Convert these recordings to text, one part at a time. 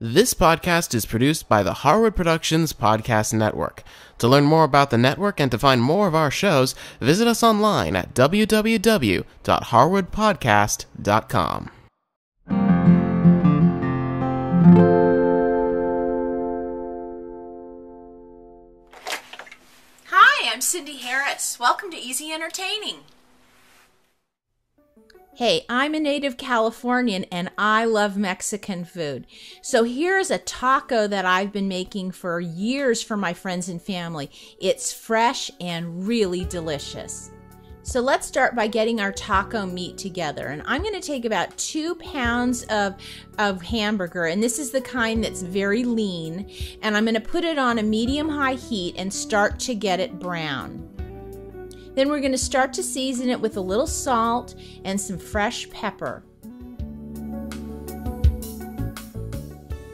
This podcast is produced by the Harwood Productions Podcast Network. To learn more about the network and to find more of our shows, visit us online at www.harwoodpodcast.com. Hi, I'm Cindy Harris. Welcome to Easy Entertaining. Hey, I'm a native Californian and I love Mexican food. So here's a taco that I've been making for years for my friends and family. It's fresh and really delicious. So let's start by getting our taco meat together. And I'm going to take about 2 pounds of hamburger, and this is the kind that's very lean. And I'm going to put it on a medium-high heat and start to get it brown. Then we're going to start to season it with a little salt and some fresh pepper.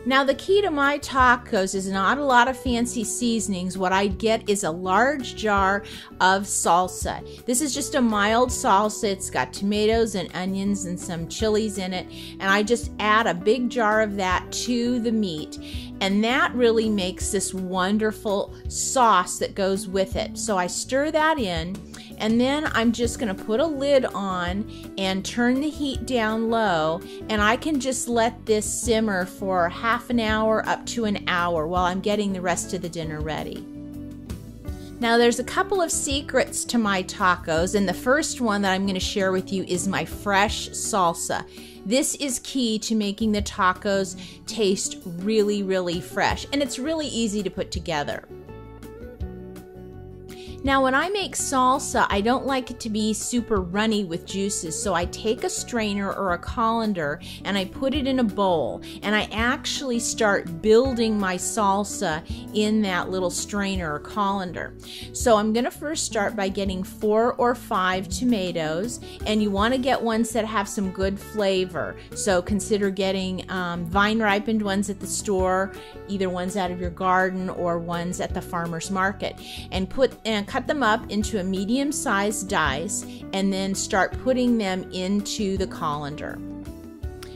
Now the key to my tacos is not a lot of fancy seasonings. What I get is a large jar of salsa. This is just a mild salsa. It's got tomatoes and onions and some chilies in it. And I just add a big jar of that to the meat. And that really makes this wonderful sauce that goes with it. So I stir that in. And then I'm just going to put a lid on and turn the heat down low, and I can just let this simmer for half an hour up to an hour while I'm getting the rest of the dinner ready. Now there's a couple of secrets to my tacos, and the first one that I'm going to share with you is my fresh salsa. This is key to making the tacos taste really, really fresh, and it's really easy to put together. Now when I make salsa, I don't like it to be super runny with juices, so I take a strainer or a colander and I put it in a bowl, and I actually start building my salsa in that little strainer or colander. So I'm going to first start by getting 4 or 5 tomatoes, and you want to get ones that have some good flavor. So consider getting vine ripened ones at the store, either ones out of your garden or ones at the farmer's market, and cut them up into a medium-sized dice, and then start putting them into the colander.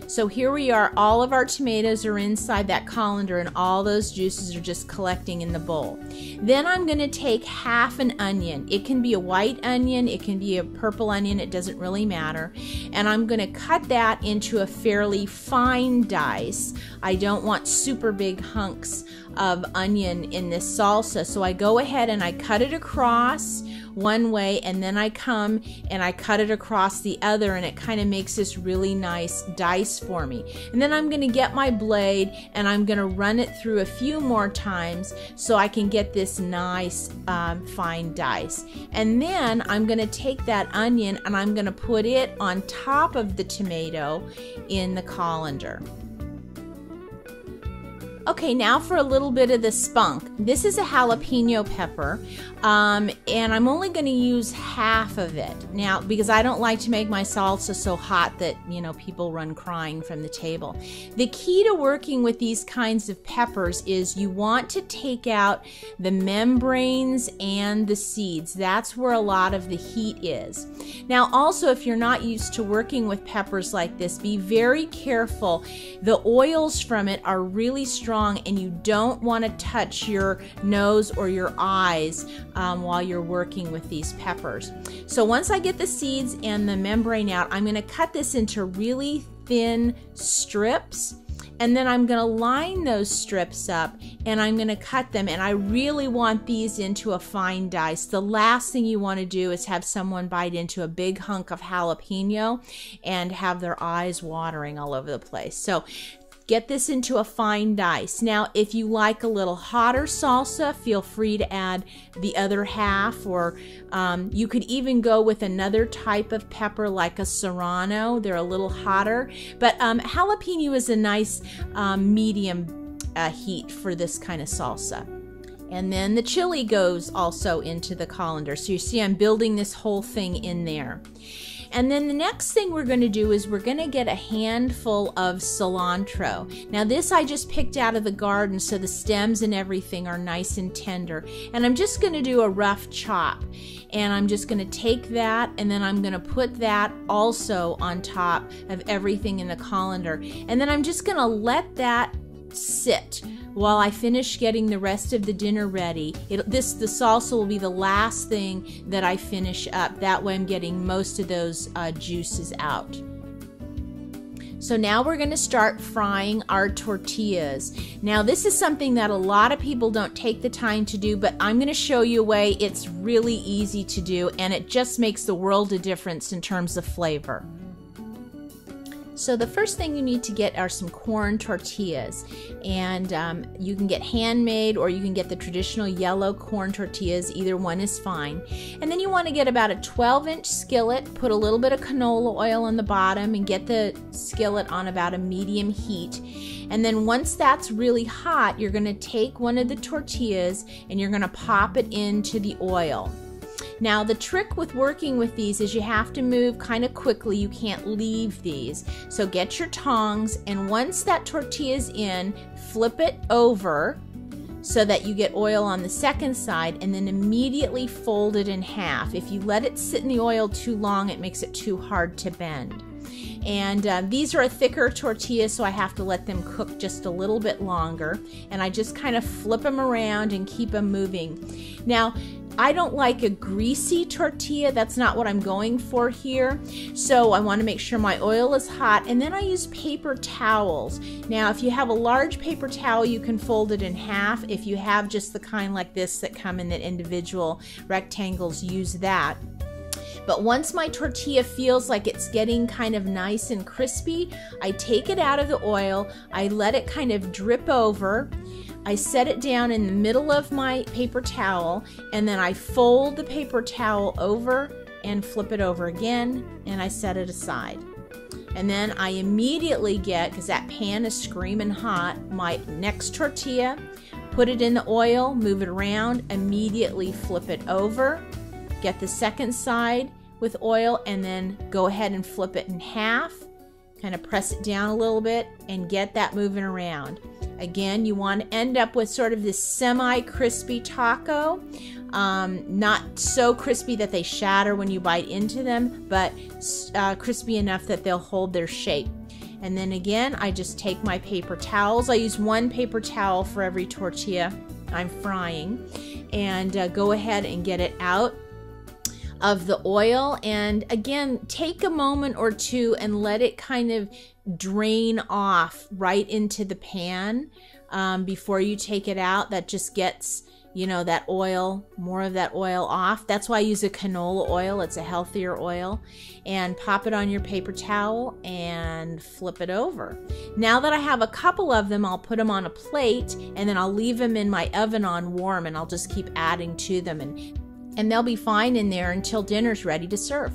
So here we are, all of our tomatoes are inside that colander and all those juices are just collecting in the bowl. Then I'm going to take half an onion. It can be a white onion, it can be a purple onion, it doesn't really matter. And I'm going to cut that into a fairly fine dice. I don't want super big hunks of onion in this salsa, so I go ahead and I cut it across one way, and then I come and I cut it across the other, and it kind of makes this really nice dice for me. And then I'm going to get my blade and I'm going to run it through a few more times so I can get this nice fine dice. And then I'm going to take that onion and I'm going to put it on top of the tomato in the colander. Okay, now for a little bit of the spunk. This is a jalapeno pepper, and I'm only going to use half of it. Now, because I don't like to make my salsa so hot that, people run crying from the table. The key to working with these kinds of peppers is you want to take out the membranes and the seeds. That's where a lot of the heat is. Now, also, if you're not used to working with peppers like this, be very careful. The oils from it are really strong, and you don't want to touch your nose or your eyes while you're working with these peppers. So once I get the seeds and the membrane out, I'm going to cut this into really thin strips, and then I'm going to line those strips up and I'm going to cut them, and I really want these into a fine dice. The last thing you want to do is have someone bite into a big hunk of jalapeno and have their eyes watering all over the place. So get this into a fine dice. Now, if you like a little hotter salsa, feel free to add the other half, or you could even go with another type of pepper like a serrano. They're a little hotter, but jalapeno is a nice medium heat for this kind of salsa. And then the chili goes also into the colander. So you see I'm building this whole thing in there. And then the next thing we're going to do is we're going to get a handful of cilantro. Now this I just picked out of the garden, so the stems and everything are nice and tender. And I'm just going to do a rough chop. And I'm just going to take that, and then I'm going to put that also on top of everything in the colander. And then I'm just going to let that sit while I finish getting the rest of the dinner ready. The salsa will be the last thing that I finish up. That way I'm getting most of those juices out. So now we're going to start frying our tortillas. Now this is something that a lot of people don't take the time to do, but I'm going to show you a way it's really easy to do, and it just makes the world of difference in terms of flavor. So the first thing you need to get are some corn tortillas, and you can get handmade or you can get the traditional yellow corn tortillas. Either one is fine. And then you want to get about a 12-inch skillet, put a little bit of canola oil on the bottom, and get the skillet on about a medium heat. And then once that's really hot, you're going to take one of the tortillas and you're going to pop it into the oil. Now the trick with working with these is you have to move kind of quickly. You can't leave these. So get your tongs, and once that tortilla is in, flip it over so that you get oil on the second side, and then immediately fold it in half. If you let it sit in the oil too long, it makes it too hard to bend. And these are a thicker tortilla, so I have to let them cook just a little bit longer. And I just kind of flip them around and keep them moving. Now, I don't like a greasy tortilla. That's not what I'm going for here. So I want to make sure my oil is hot, and then I use paper towels. Now, if you have a large paper towel, you can fold it in half. If you have just the kind like this that come in the individual rectangles, use that. But once my tortilla feels like it's getting kind of nice and crispy, I take it out of the oil, I let it kind of drip over, I set it down in the middle of my paper towel, and then I fold the paper towel over and flip it over again, and I set it aside. And then I immediately get, because that pan is screaming hot, my next tortilla, put it in the oil, move it around, immediately flip it over, get the second side with oil, and then go ahead and flip it in half, kind of press it down a little bit and get that moving around. Again, you want to end up with sort of this semi-crispy taco, not so crispy that they shatter when you bite into them, but crispy enough that they'll hold their shape. And then again, I just take my paper towels. I use one paper towel for every tortilla I'm frying, and go ahead and get it out of the oil. And again, take a moment or two and let it kind of drain off right into the pan before you take it out. That just gets, you know, that oil, more of that oil off. That's why I use a canola oil. It's a healthier oil. And pop it on your paper towel and flip it over. Now that I have a couple of them, I'll put them on a plate, and then I'll leave them in my oven on warm, and I'll just keep adding to them, and they'll be fine in there until dinner's ready to serve.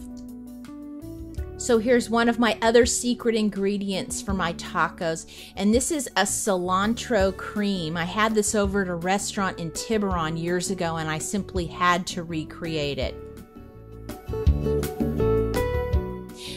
So here's one of my other secret ingredients for my tacos, and this is a cilantro cream. I had this over at a restaurant in Tiburon years ago, and I simply had to recreate it.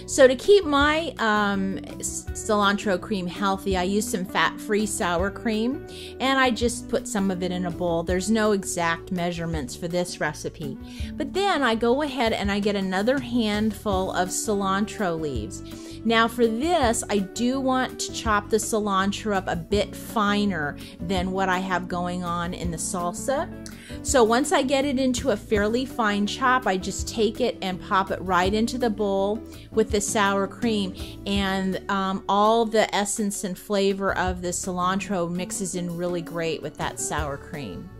So to keep my cilantro cream healthy, I use some fat-free sour cream, and I just put some of it in a bowl. There's no exact measurements for this recipe. But then I go ahead and I get another handful of cilantro leaves. Now for this, I do want to chop the cilantro up a bit finer than what I have going on in the salsa. So once I get it into a fairly fine chop, I just take it and pop it right into the bowl with the sour cream, and all the essence and flavor of the cilantro mixes in really great with that sour cream.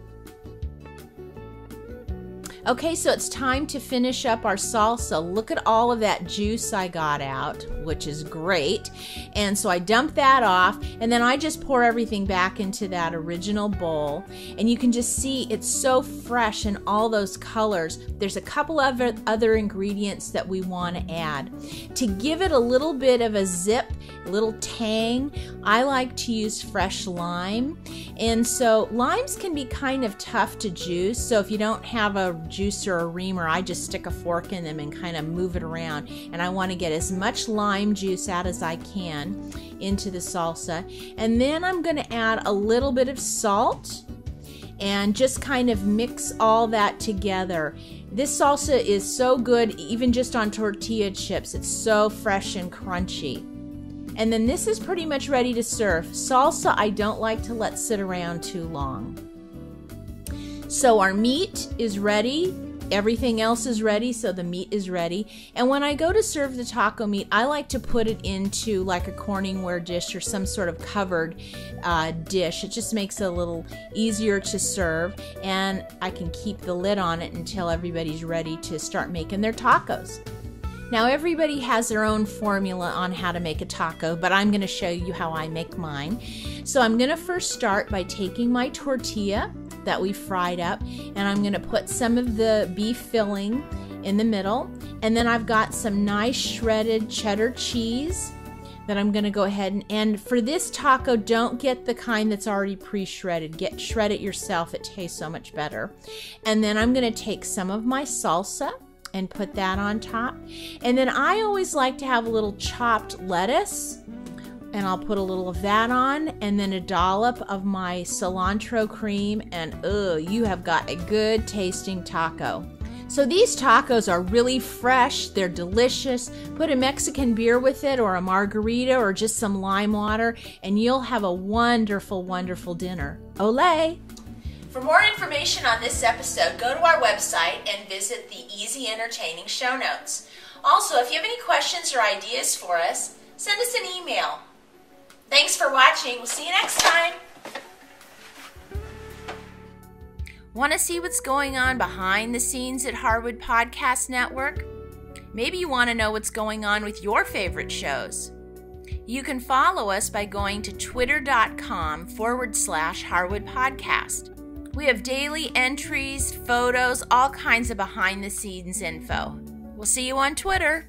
Okay, so it's time to finish up our salsa. Look at all of that juice I got out, which is great. And so I dump that off, and then I just pour everything back into that original bowl. And you can just see it's so fresh in all those colors. There's a couple of other ingredients that we want to add. To give it a little bit of a zip, a little tang, I like to use fresh lime. And so limes can be kind of tough to juice. So if you don't have a juicer or a reamer, I just stick a fork in them and kind of move it around. And I want to get as much lime juice out as I can into the salsa. And then I'm going to add a little bit of salt and just kind of mix all that together. This salsa is so good even just on tortilla chips. It's so fresh and crunchy. And then this is pretty much ready to serve. Salsa, I don't like to let sit around too long. So our meat is ready. Everything else is ready, so the meat is ready. And when I go to serve the taco meat, I like to put it into like a Corningware dish or some sort of covered dish. It just makes it a little easier to serve, and I can keep the lid on it until everybody's ready to start making their tacos. Now everybody has their own formula on how to make a taco, but I'm going to show you how I make mine. So I'm going to first start by taking my tortilla that we fried up, and I'm going to put some of the beef filling in the middle, and then I've got some nice shredded cheddar cheese that I'm going to go ahead and for this taco, don't get the kind that's already pre-shredded. Shred it yourself. It tastes so much better. And then I'm going to take some of my salsa and put that on top. And then I always like to have a little chopped lettuce, and I'll put a little of that on, and then a dollop of my cilantro cream, and you have got a good tasting taco. So these tacos are really fresh, they're delicious. Put a Mexican beer with it, or a margarita, or just some lime water, and you'll have a wonderful, wonderful dinner. Olé! For more information on this episode, go to our website and visit the Easy Entertaining show notes. Also, if you have any questions or ideas for us, send us an email. Thanks for watching. We'll see you next time. Want to see what's going on behind the scenes at Harwood Podcast Network? Maybe you want to know what's going on with your favorite shows. You can follow us by going to twitter.com/Harwood Podcast. We have daily entries, photos, all kinds of behind the scenes info. We'll see you on Twitter.